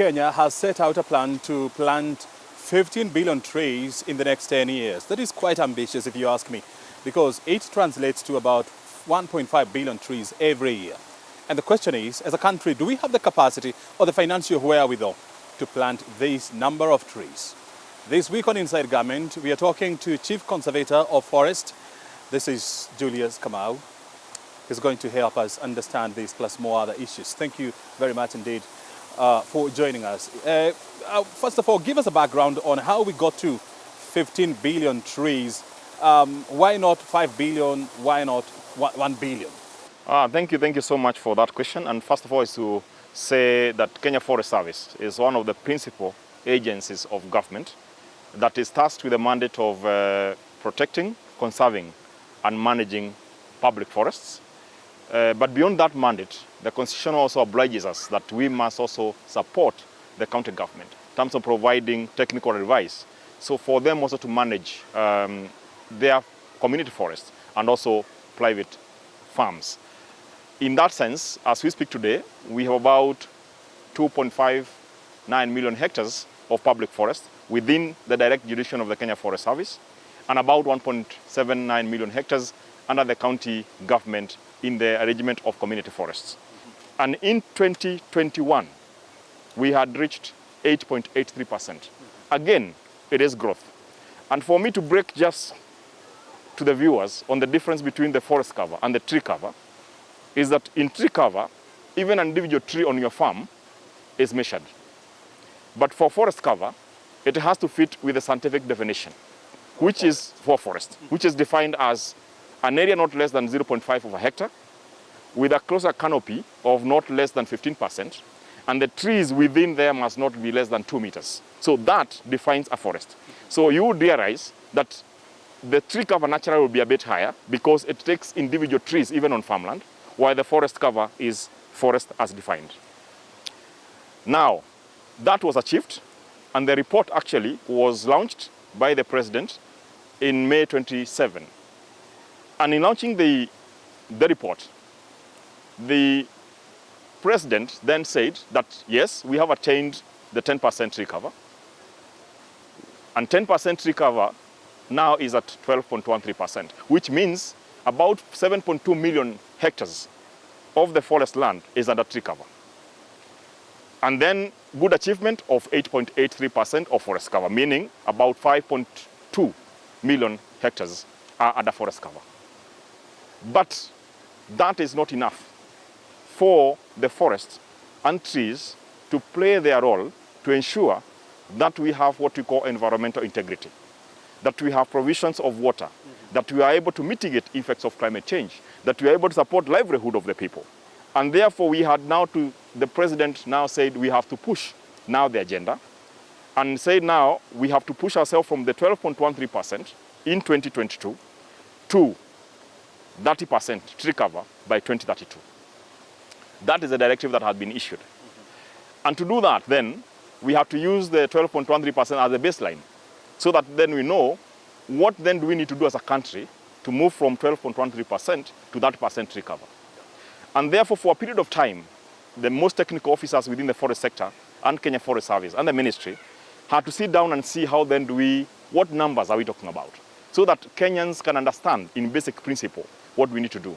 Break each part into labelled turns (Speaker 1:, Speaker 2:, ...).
Speaker 1: Kenya has set out a plan to plant 15 billion trees in the next 10 years. That is quite ambitious if you ask me, because it translates to about 1.5 billion trees every year. And the question is, as a country, do we have the capacity or the financial wherewithal to plant this number of trees? This week on Inside Government, we are talking to Chief Conservator of Forest. This is Julius Kamau. He's going to help us understand this plus more other issues. Thank you very much indeed for joining us. First of all, give us a background on how we got to 15 billion trees. Why not 5 billion? Why not 1 billion?
Speaker 2: Thank you so much for that question. And first of all, is to say that Kenya Forest Service is one of the principal agencies of government that is tasked with the mandate of protecting, conserving, and managing public forests. But beyond that mandate, the Constitution also obliges us that we must also support the county government in terms of providing technical advice. So for them also to manage their community forests and also private farms. In that sense, as we speak today, we have about 2.59 million hectares of public forest within the direct jurisdiction of the Kenya Forest Service, and about 1.79 million hectares under the county government in the arrangement of community forests. And in 2021, we had reached 8.83%. Again, it is growth. And for me to break just to the viewers on the difference between the forest cover and the tree cover, is that in tree cover, even an individual tree on your farm is measured. But for forest cover, it has to fit with a scientific definition, which is for forest, which is defined as an area not less than 0.5 of a hectare, with a closer canopy of not less than 15%, and the trees within there must not be less than 2 meters. So that defines a forest. So you would realize that the tree cover naturally will be a bit higher because it takes individual trees even on farmland, while the forest cover is forest as defined. Now, that was achieved, and the report actually was launched by the President in May 27. And in launching the report, the President then said that, yes, we have attained the 10% tree cover. And 10% tree cover now is at 12.13%, which means about 7.2 million hectares of the forest land is under tree cover. And then good achievement of 8.83% of forest cover, meaning about 5.2 million hectares are under forest cover. But that is not enough for the forests and trees to play their role to ensure that we have what we call environmental integrity, that we have provisions of water, that we are able to mitigate effects of climate change, that we are able to support livelihood of the people. And therefore we had now the President now said we have to push now the agenda and say now we have to push ourselves from the 12.13% in 2022 to 30% tree cover by 2032. That is the directive that has been issued. And to do that, then, we have to use the 12.13% as a baseline, so that then we know what then do we need to do as a country to move from 12.13% to 30% tree cover. And therefore, for a period of time, the most technical officers within the forest sector and Kenya Forest Service and the ministry had to sit down and see how then what numbers are we talking about, so that Kenyans can understand in basic principle what we need to do.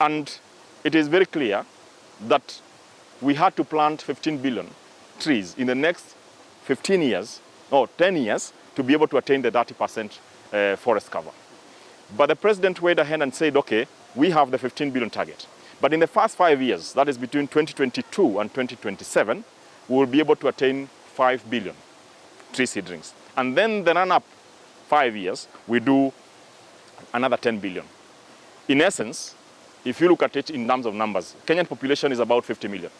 Speaker 2: And it is very clear that we had to plant 15 billion trees in the next 15 years, or 10 years, to be able to attain the 30% forest cover. But the President went ahead and said, okay, we have the 15 billion target. But in the first 5 years, that is between 2022 and 2027, we will be able to attain 5 billion tree seedlings. And then the run-up 5 years, we do another 10 billion. In essence, if you look at it in terms of numbers, Kenyan population is about 50 million.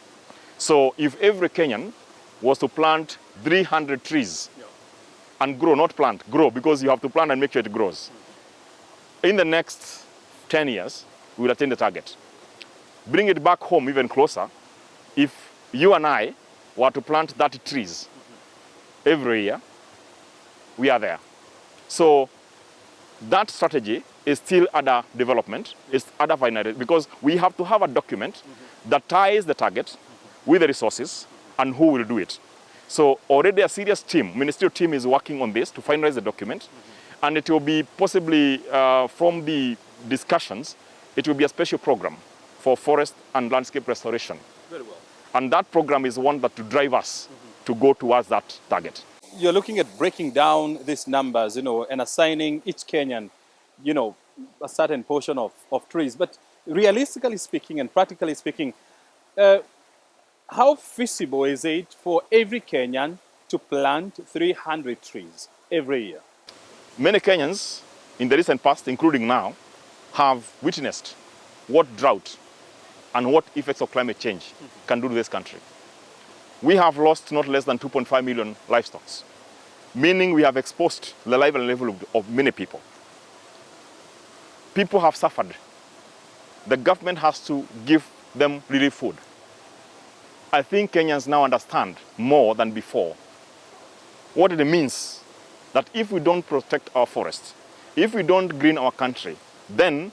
Speaker 2: So if every Kenyan was to plant 300 trees and grow, not plant, grow, because you have to plant and make sure it grows. In the next 10 years, we will attain the target. Bring it back home even closer. If you and I were to plant 30 trees every year, we are there. So that strategy is still under development, is under finalization, because we have to have a document that ties the target with the resources and who will do it. So already a serious team, ministerial team is working on this to finalize the document. And it will be possibly, from the discussions, it will be a special program for forest and landscape restoration.
Speaker 1: Very well.
Speaker 2: And that program is one that will drive us to go towards that target.
Speaker 1: You're looking at breaking down these numbers, and assigning each Kenyan, a certain portion of trees. But realistically speaking and practically speaking, how feasible is it for every Kenyan to plant 300 trees every year?
Speaker 2: Many Kenyans in the recent past, including now, have witnessed what drought and what effects of climate change can do to this country. We have lost not less than 2.5 million livestock, meaning we have exposed the life and level of many people. People have suffered. The government has to give them relief food. I think Kenyans now understand more than before what it means that if we don't protect our forests, if we don't green our country, then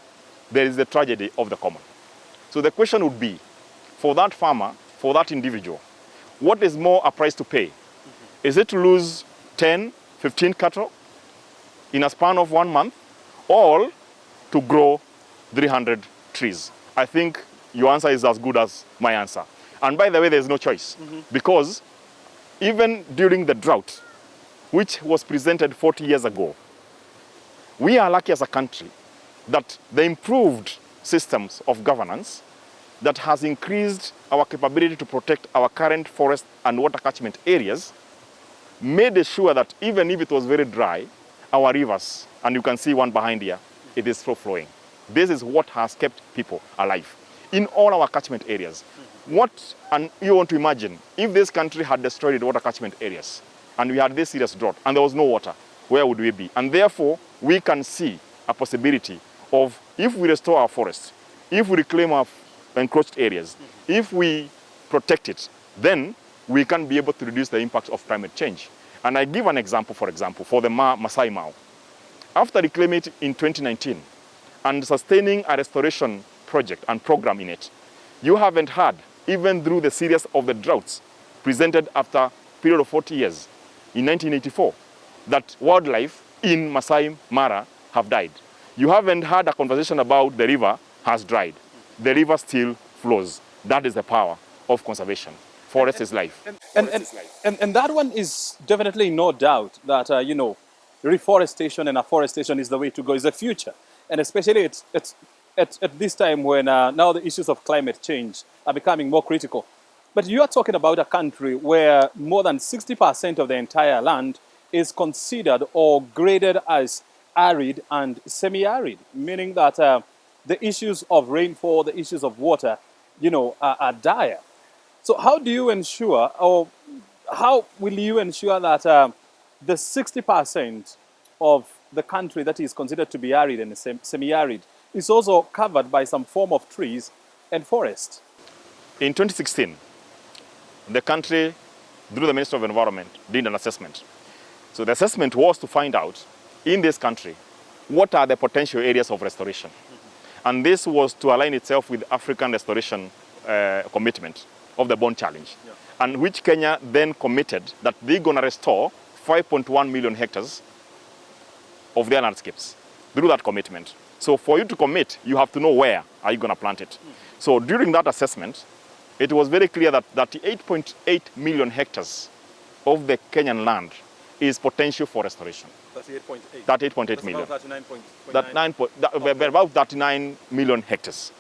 Speaker 2: there is the tragedy of the common. So the question would be, for that farmer, for that individual, what is more a price to pay? Is it to lose 10, 15 cattle in a span of 1 month, or to grow 300 trees? I think your answer is as good as my answer. And by the way, there's no choice, because even during the drought, which was presented 40 years ago, we are lucky as a country that the improved systems of governance that has increased our capability to protect our current forest and water catchment areas made sure that even if it was very dry, our rivers, and you can see one behind here, it is still flowing. This is what has kept people alive in all our catchment areas. And you want to imagine, if this country had destroyed water catchment areas, and we had this serious drought, and there was no water, where would we be? And therefore, we can see a possibility of, if we restore our forests, if we reclaim our encroached areas, if we protect it, then we can be able to reduce the impact of climate change. And I give an example, for the Masai Mara. After reclaiming it in 2019 and sustaining a restoration project and program in it, you haven't had, even through the series of the droughts presented after a period of 40 years, in 1984, that wildlife in Masai Mara have died. You haven't had a conversation about the river has dried. The river still flows. That is the power of conservation. Forest is life.
Speaker 1: And that one is definitely no doubt that, reforestation and afforestation is the way to go, is the future. And especially at this time when now the issues of climate change are becoming more critical. But you are talking about a country where more than 60% of the entire land is considered or graded as arid and semi-arid, meaning that the issues of rainfall, the issues of water, are dire. So how do you ensure, or how will you ensure that the 60% of the country that is considered to be arid and semi-arid is also covered by some form of trees and forest?
Speaker 2: In 2016, the country, through the Ministry of Environment, did an assessment. So the assessment was to find out, in this country, what are the potential areas of restoration. And this was to align itself with African restoration commitment of the Bond Challenge, and which Kenya then committed that they're going to restore 5.1 million hectares of their landscapes through that commitment. So for you to commit, you have to know where are you going to plant it. So during that assessment, it was very clear that 8.8 million hectares of the Kenyan land is potential for restoration.
Speaker 1: That's 8.8.
Speaker 2: That 8.8 million.
Speaker 1: About 39.9.
Speaker 2: About 39 million hectares.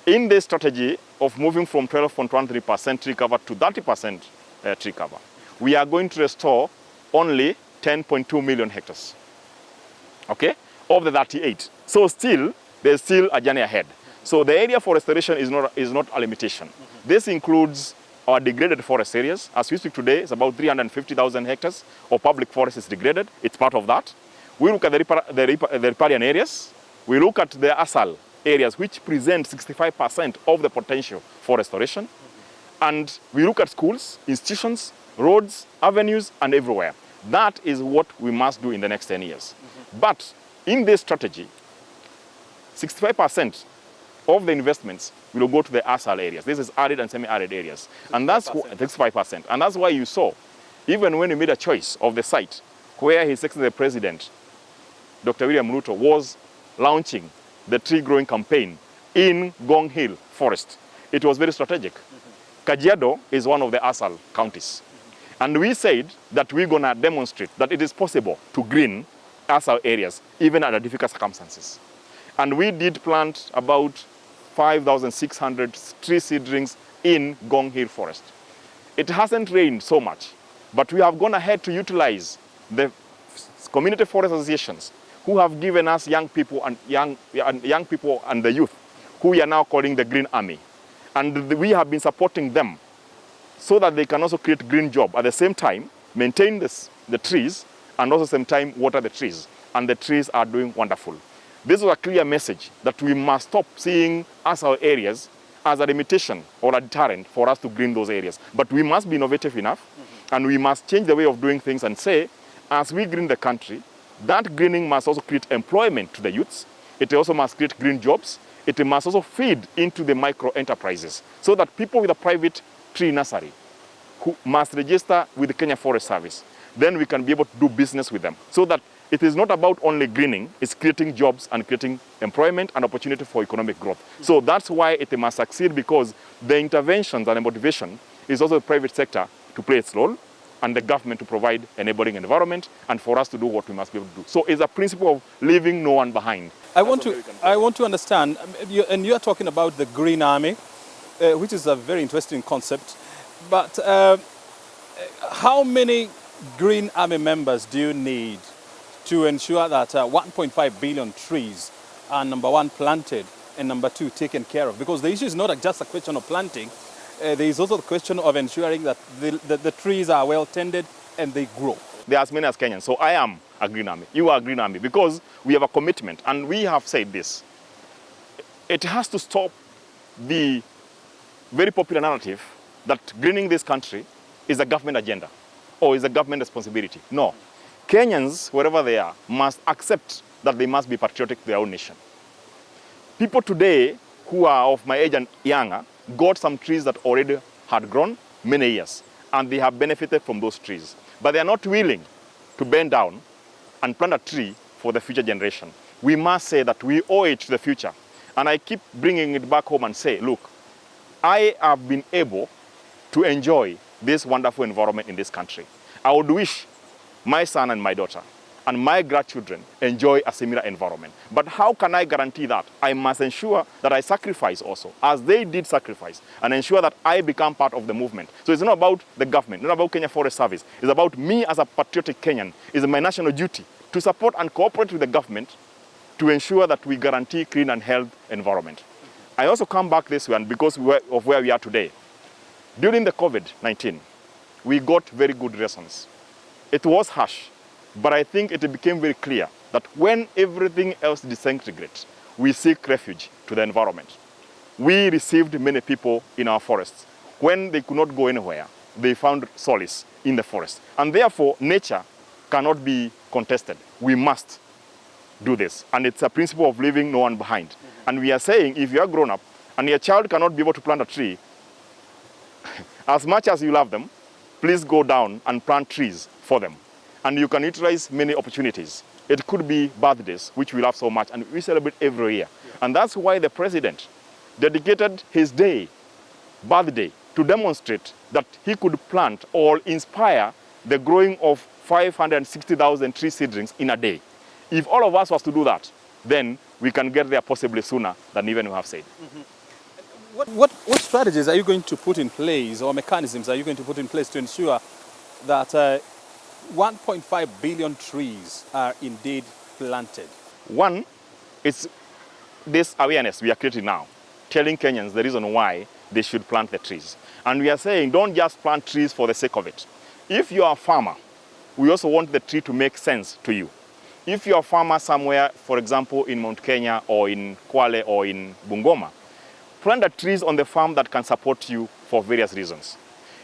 Speaker 2: In this strategy of moving from 12.13% tree cover to 30% tree cover, we are going to restore only 10.2 million hectares, okay, of the 38. So there's still a journey ahead. So the area for restoration is not a limitation. This includes our degraded forest areas. As we speak today, it's about 350,000 hectares of public forest is degraded. It's part of that. We look at the riparian areas. We look at the ASAL areas, which present 65% of the potential for restoration. And we look at schools, institutions, roads, avenues, and everywhere. That is what we must do in the next 10 years. But in this strategy, 65% of the investments will go to the ASAL areas. This is arid and semi-arid areas. And that's 65%. And that's why you saw, even when we made a choice of the site where His Excellency the President, Dr. William Ruto, was launching the tree growing campaign in Gong Hill Forest, it was very strategic. Kajiado is one of the ASAL counties. And we said that we're going to demonstrate that it is possible to green ASAL areas, even under difficult circumstances. And we did plant about 5,600 tree seedlings in Gong Hill Forest. It hasn't rained so much, but we have gone ahead to utilize the community forest associations who have given us young people and the youth, who we are now calling the Green Army. And we have been supporting them so that they can also create green job. At the same time, maintain the trees, and also at the same time water the trees. And the trees are doing wonderful. This was a clear message that we must stop seeing our areas as a limitation or a deterrent for us to green those areas. But we must be innovative enough, and we must change the way of doing things and say, as we green the country, that greening must also create employment to the youths. It also must create green jobs. It must also feed into the micro enterprises so that people with a private tree nursery who must register with the Kenya Forest Service, then we can be able to do business with them. So that it is not about only greening, it's creating jobs and creating employment and opportunity for economic growth. So that's why it must succeed, because the interventions and the motivation is also the private sector to play its role and the government to provide enabling environment and for us to do what we must be able to do. So it's a principle of leaving no one behind.
Speaker 1: I want to understand, and you are talking about the Green Army, which is a very interesting concept, but how many Green Army members do you need to ensure that 1.5 billion trees are, number one, planted, and number two, taken care of? Because the issue is not just a question of planting, there is also the question of ensuring that the trees are well tended and they grow.
Speaker 2: There are as many as Kenyans. So I am a Green Army. You are a Green Army, because we have a commitment. And we have said this. It has to stop the very popular narrative that greening this country is a government agenda or is a government responsibility. No. Kenyans, wherever they are, must accept that they must be patriotic to their own nation. People today who are of my age and younger got some trees that already had grown many years, and they have benefited from those trees. But they are not willing to bend down and plant a tree for the future generation. We must say that we owe it to the future. And I keep bringing it back home and say, look, I have been able to enjoy this wonderful environment in this country. I would wish my son and my daughter and my grandchildren enjoy a similar environment. But how can I guarantee that? I must ensure that I sacrifice also, as they did sacrifice, and ensure that I become part of the movement. So it's not about the government, not about Kenya Forest Service. It's about me as a patriotic Kenyan. It's my national duty to support and cooperate with the government to ensure that we guarantee clean and healthy environment. I also come back this way, and because of where we are today. During the COVID-19, we got very good response. It was harsh, but I think it became very clear that when everything else disintegrates, we seek refuge to the environment. We received many people in our forests. When they could not go anywhere, they found solace in the forest. And therefore, nature cannot be contested. We must do this. And it's a principle of leaving no one behind. And we are saying, if you are grown up and your child cannot be able to plant a tree, as much as you love them, please go down and plant trees for them. And you can utilize many opportunities. It could be birthdays, which we love so much, and we celebrate every year. Yeah. And that's why the president dedicated his birthday, to demonstrate that he could plant or inspire the growing of 560,000 tree seedlings in a day. If all of us was to do that, then we can get there possibly sooner than even we have said.
Speaker 1: Mm-hmm. What strategies are you going to put in place, or mechanisms are you going to put in place to ensure that 1.5 billion trees are indeed planted?
Speaker 2: One, it's this awareness we are creating now, telling Kenyans the reason why they should plant the trees. And we are saying, don't just plant trees for the sake of it. If you are a farmer, we also want the tree to make sense to you. If you're a farmer somewhere, for example, in Mount Kenya or in Kwale or in Bungoma, plant the trees on the farm that can support you for various reasons.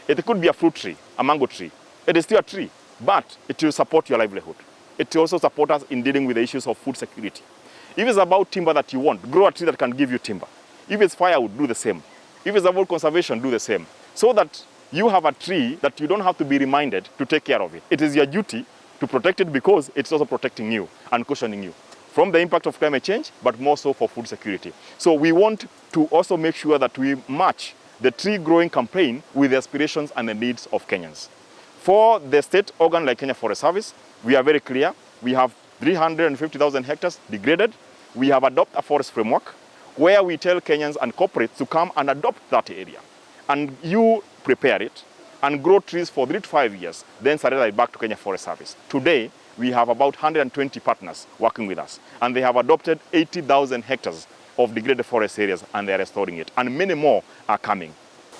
Speaker 2: It could be a fruit tree, a mango tree. It is still a tree, but it will support your livelihood. It will also support us in dealing with the issues of food security. If it's about timber that you want, grow a tree that can give you timber. If it's firewood, do the same. If it's about conservation, do the same. So that you have a tree that you don't have to be reminded to take care of it. It is your duty to protect it because it's also protecting you and cushioning you from the impact of climate change, but more so for food security. So we want to also make sure that we match the tree growing campaign with the aspirations and the needs of Kenyans. For the state organ like Kenya Forest Service, we are very clear. We have 350,000 hectares degraded. We have adopted a forest framework where we tell Kenyans and corporates to come and adopt that area. And you prepare it and grow trees for 3 to 5 years, then surrender it back to Kenya Forest Service. Today, we have about 120 partners working with us, and they have adopted 80,000 hectares of degraded forest areas, and they're restoring it. And many more are coming.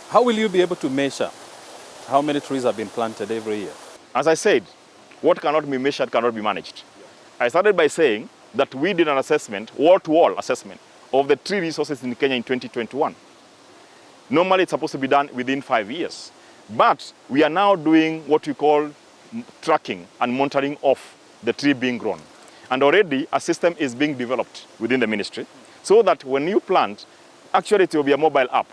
Speaker 1: How will you be able to measure how many trees have been planted every year?
Speaker 2: As I said, what cannot be measured cannot be managed. I started by saying that we did an assessment, wall-to-wall assessment, of the tree resources in Kenya in 2021. Normally, it's supposed to be done within 5 years. But we are now doing what we call tracking and monitoring of the tree being grown. And already a system is being developed within the ministry so that when you plant, actually it will be a mobile app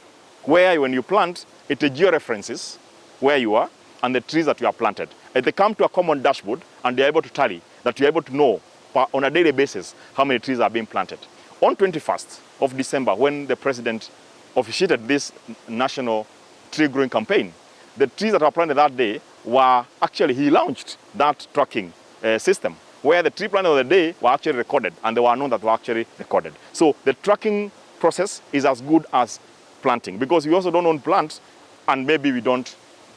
Speaker 2: where when you plant, it georeferences where you are and the trees that you have planted. And they come to a common dashboard and they're able to tally that you're able to know on a daily basis how many trees are being planted. On 21st of December, when the president officiated this national tree growing campaign, the trees that were planted that day were actually, he launched that tracking system where the tree planted of the day were actually recorded and there were none that were actually recorded. So the tracking process is as good as planting because we also don't own plants and maybe we don't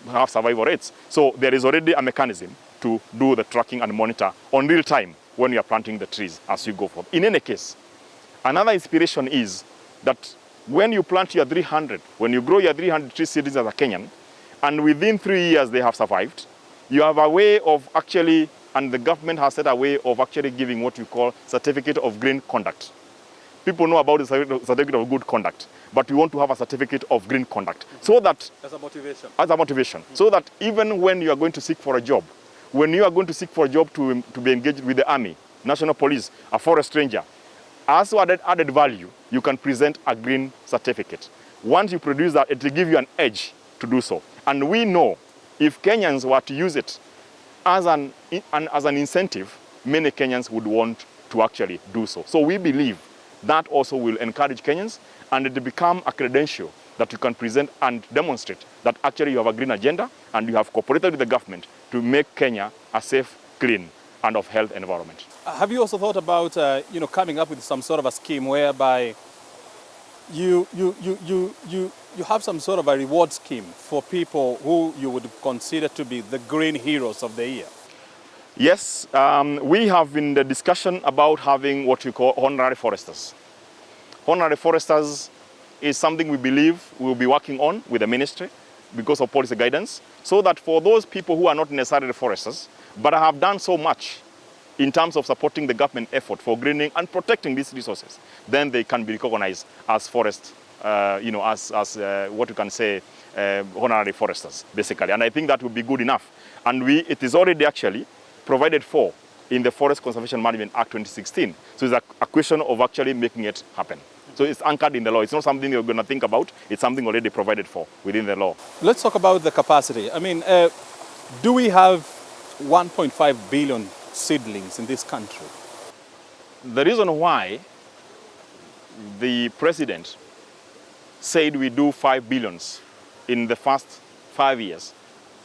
Speaker 2: have survival rates. So there is already a mechanism to do the tracking and monitor on real time when you are planting the trees as you go forward. In any case, another inspiration is that when you plant your 300, when you grow your 300 tree seedlings as a Kenyan, and within 3 years they have survived, you have a way of actually, and the government has set a way of actually giving what you call certificate of green conduct. People know about the certificate of good conduct, but we want to have a certificate of green conduct. So that,
Speaker 1: as a motivation.
Speaker 2: As a motivation. So that even when you are going to seek for a job, when you are going to seek for a job to be engaged with the army, national police, a forest ranger, as added value, you can present a green certificate. Once you produce that, it will give you an edge to do so. And we know if Kenyans were to use it as an incentive, many Kenyans would want to actually do so. So we believe that also will encourage Kenyans and it will become a credential that you can present and demonstrate that actually you have a green agenda and you have cooperated with the government to make Kenya a safe, clean, and of health environment.
Speaker 1: Have you also thought about coming up with some sort of a scheme whereby you have some sort of a reward scheme for people who you would consider to be the green heroes of the year?
Speaker 2: Yes, we have been in the discussion about having what we call honorary foresters. Honorary foresters is something we believe we will be working on with the ministry because of policy guidance, so that for those people who are not necessarily foresters, but have done so much in terms of supporting the government effort for greening and protecting these resources, then they can be recognized as forest, what you can say, honorary foresters, basically. And I think that would be good enough. And it is already actually provided for in the Forest Conservation Management Act 2016. So it's a question of actually making it happen. So it's anchored in the law. It's not something you're going to think about. It's something already provided for within the law.
Speaker 1: Let's talk about the capacity. I mean, do we have 1.5 billion seedlings in this country?
Speaker 2: The reason why the president said we do 5 billions in the first 5 years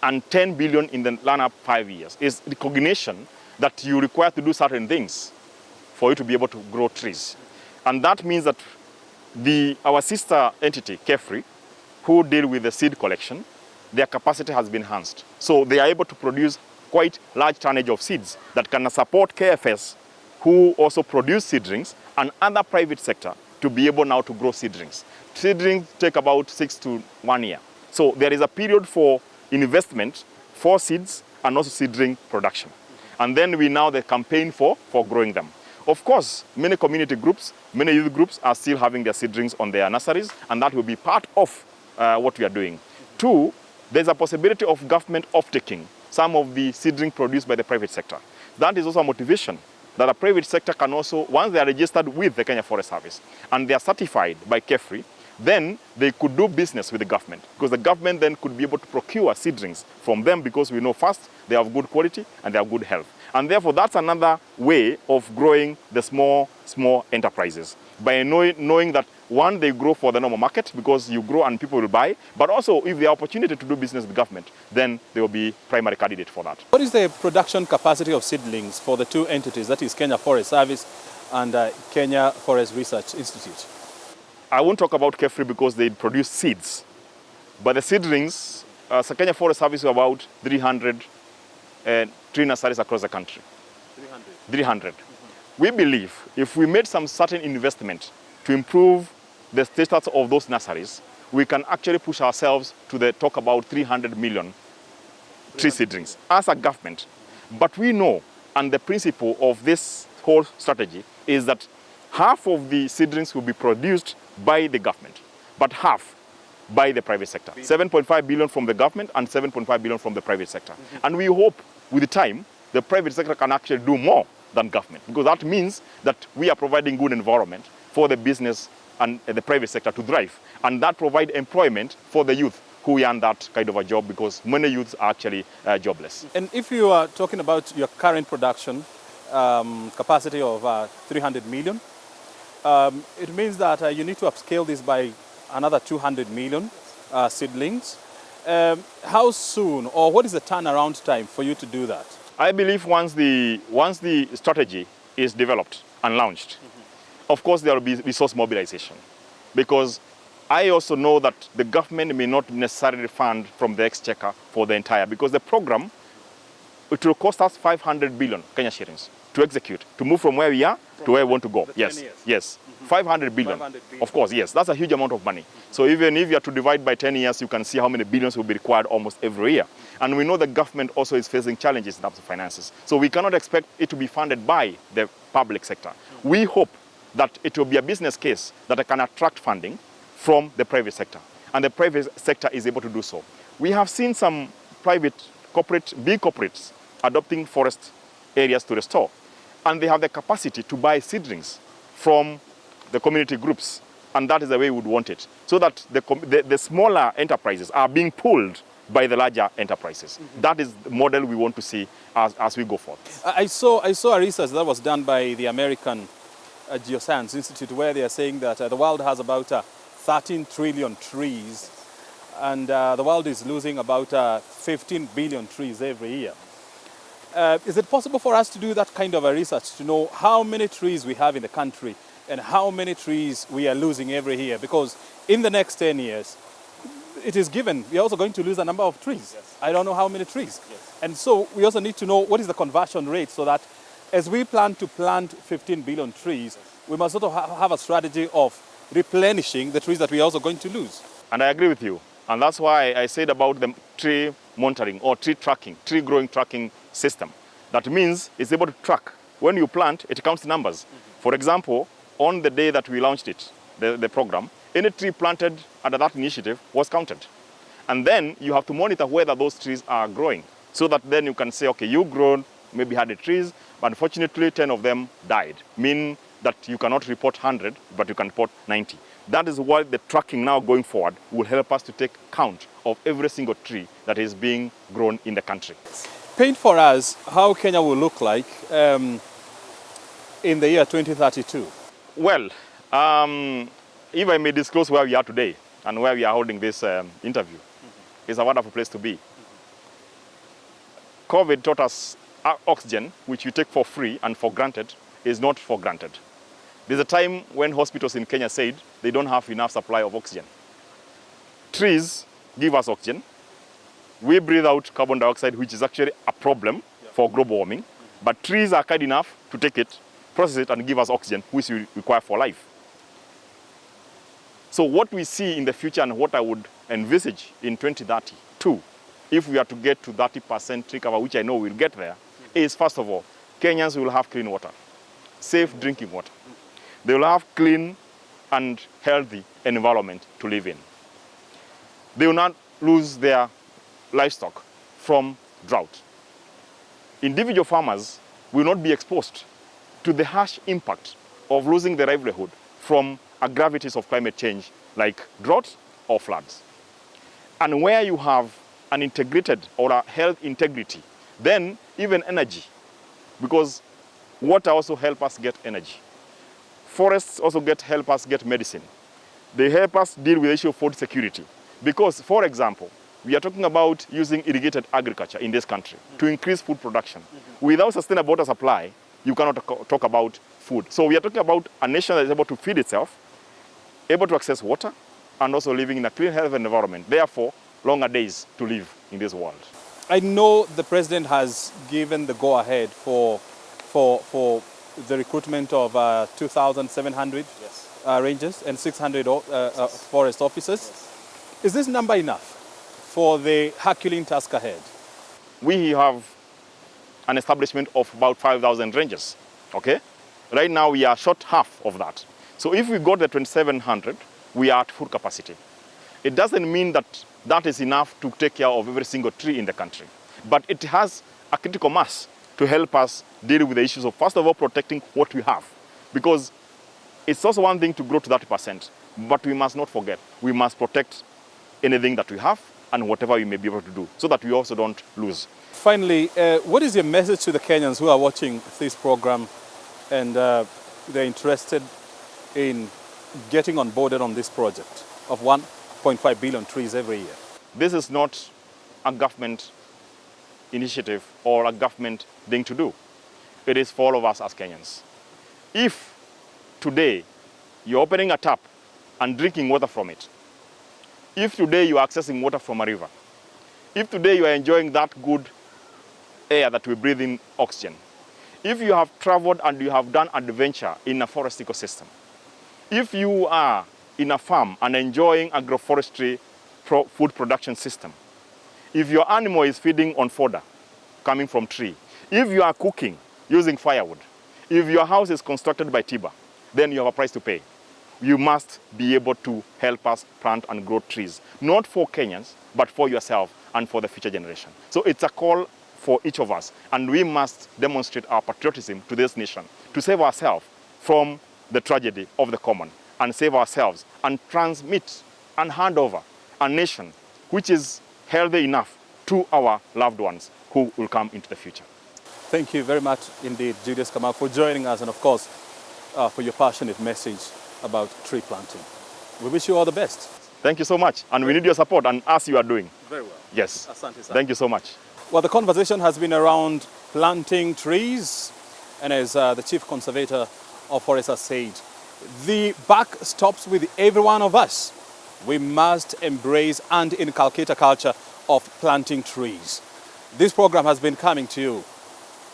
Speaker 2: and 10 billion in the run-up 5 years is recognition that you require to do certain things for you to be able to grow trees. And that means that our sister entity, KEFRI, who deal with the seed collection, their capacity has been enhanced. So they are able to produce quite large tonnage of seeds that can support KFS, who also produce seedlings, and other private sector to be able now to grow seedlings. Seedlings take about 6 to 1 year. So there is a period for investment for seeds and also seedling production. And then we now the campaign for growing them. Of course, many community groups, many youth groups are still having their seedlings on their nurseries, and that will be part of what we are doing. 2, there's a possibility of government off-taking some of the seedling produced by the private sector. That is also a motivation that a private sector can also, once they are registered with the Kenya Forest Service and they are certified by KEFRI, then they could do business with the government, because the government then could be able to procure seedlings from them, because we know first they have good quality and they have good health. And therefore, that's another way of growing the small enterprises, by knowing that, one, they grow for the normal market because you grow and people will buy, but also if there are opportunity to do business with government, then they will be primary candidate for that.
Speaker 1: What is the production capacity of seedlings for the two entities, that is Kenya Forest Service and Kenya Forest Research Institute?
Speaker 2: I won't talk about KEFRI because they produce seeds, but the seedlings, so Kenya Forest Service is about 300 tree nurseries across the country. 300. We believe if we made some certain investment to improve the status of those nurseries, we can actually push ourselves to talk about 300 million tree seedlings as a government. But we know, and the principle of this whole strategy is that half of the seedlings will be produced by the government, but half by the private sector. 7.5 billion from the government and 7.5 billion from the private sector. And we hope with time, the private sector can actually do more than government, because that means that we are providing good environment for the business and the private sector to thrive. And that provides employment for the youth who earn that kind of a job, because many youths are actually jobless.
Speaker 1: And if you are talking about your current production capacity of 300 million, it means that you need to upscale this by another 200 million seedlings. How soon, or what is the turnaround time for you to do that?
Speaker 2: I believe once the strategy is developed and launched, of course there will be resource mobilization, because I also know that the government may not necessarily fund from the exchequer for the entire, because the program, it will cost us 500 billion Kenya shillings to execute, to move from where we are to where we want to go. Yes, yes. 500 billion. 500 billion. Of course, yes. That's a huge amount of money. So even if you are to divide by 10 years, you can see how many billions will be required almost every year. And we know the government also is facing challenges in terms of finances. So we cannot expect it to be funded by the public sector. We hope that it will be a business case that can attract funding from the private sector. And the private sector is able to do so. We have seen some big corporates adopting forest areas to restore. And they have the capacity to buy seedlings from the community groups. And that is the way we would want it. So that the smaller enterprises are being pulled by the larger enterprises. That is the model we want to see as we go forth.
Speaker 1: I saw a research that was done by the American Geoscience Institute, where they are saying that the world has about 13 trillion trees, and the world is losing about 15 billion trees every year. Is it possible for us to do that kind of a research to know how many trees we have in the country and how many trees we are losing every year? Because in the next 10 years, it is given we are also going to lose a number of trees. Yes. I don't know how many trees. Yes. And so we also need to know what is the conversion rate, so that as we plan to plant 15 billion trees, we must also have a strategy of replenishing the trees that we are also going to lose.
Speaker 2: And I agree with you. And that's why I said about the tree monitoring or tree tracking, tree growing tracking system. That means it's able to track. When you plant, it counts numbers. For example, on the day that we launched it, the program, any tree planted under that initiative was counted. And then you have to monitor whether those trees are growing, so that then you can say, okay, you grown maybe 100 trees, but unfortunately 10 of them died. Meaning that you cannot report 100, but you can report 90. That is why the tracking now going forward will help us to take count of every single tree that is being grown in the country.
Speaker 1: Paint for us how Kenya will look like in the year 2032.
Speaker 2: Well, if I may disclose where we are today and where we are holding this interview, it's a wonderful place to be. COVID taught us oxygen, which we take for free and for granted, is not for granted. There's a time when hospitals in Kenya said they don't have enough supply of oxygen. Trees give us oxygen. We breathe out carbon dioxide, which is actually a problem for global warming. But trees are kind enough to take it, process it, and give us oxygen, which we require for life. So what we see in the future and what I would envisage in 2032, if we are to get to 30% tree cover, which I know we'll get there, is first of all, Kenyans will have clean water, safe drinking water. They will have clean and healthy environment to live in. They will not lose their livestock from drought. Individual farmers will not be exposed to the harsh impact of losing the livelihood from aggravities of climate change like drought or floods. And where you have an integrated or a health integrity, then even energy, because water also help us get energy. Forests also help us get medicine. They help us deal with the issue of food security. Because, for example, we are talking about using irrigated agriculture in this country to increase food production. Without sustainable water supply, you cannot talk about food. So we are talking about a nation that is able to feed itself, able to access water, and also living in a clean, healthy environment. Therefore, longer days to live in this world.
Speaker 1: I know the president has given the go-ahead for the recruitment of 2,700 rangers and 600 forest officers. Yes. Is this number enough for the Herculean task ahead?
Speaker 2: We have an establishment of about 5,000 rangers, okay? Right now we are short half of that. So if we got the 2,700, we are at full capacity. It doesn't mean that that is enough to take care of every single tree in the country, but it has a critical mass to help us deal with the issues of, first of all, protecting what we have. Because it's also one thing to grow to that %, but we must not forget, we must protect anything that we have and whatever we may be able to do, so that we also don't lose.
Speaker 1: Finally, what is your message to the Kenyans who are watching this program and they're interested in getting on board on this project of 1.5 billion trees every year?
Speaker 2: This is not a government initiative or a government thing to do. It is for all of us as Kenyans. If today you're opening a tap and drinking water from it, if today you are accessing water from a river, if today you are enjoying that good air that we breathe in, oxygen, if you have traveled and you have done adventure in a forest ecosystem, if you are in a farm and enjoying agroforestry food production system, if your animal is feeding on fodder coming from tree, if you are cooking using firewood, if your house is constructed by timber, then you have a price to pay. You must be able to help us plant and grow trees, not for Kenyans, but for yourself and for the future generation. So it's a call for each of us, and we must demonstrate our patriotism to this nation to save ourselves from the tragedy of the common, and save ourselves and transmit and hand over a nation which is healthy enough to our loved ones who will come into the future.
Speaker 1: Thank you very much indeed, Julius Kamau, for joining us, and of course, for your passionate message about tree planting. We wish you all the best.
Speaker 2: Thank you so much, and we need your support, and as you are doing.
Speaker 1: Very well.
Speaker 2: Yes.
Speaker 1: Asante sana.
Speaker 2: Thank you so much.
Speaker 1: Well, the conversation has been around planting trees, and as the Chief Conservator of Forests has said, the buck stops with every one of us. We must embrace and inculcate a culture of planting trees. This program has been coming to you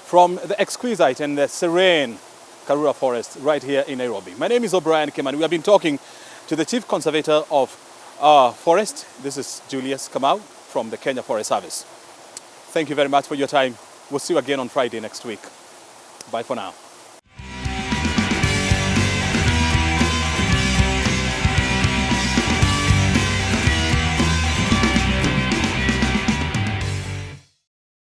Speaker 1: from the exquisite and the serene Karura Forest right here in Nairobi. My name is O'Brien Kimani. We have been talking to the Chief Conservator of Forest. This is Julius Kamau from the Kenya Forest Service. Thank you very much for your time. We'll see you again on Friday next week. Bye for now.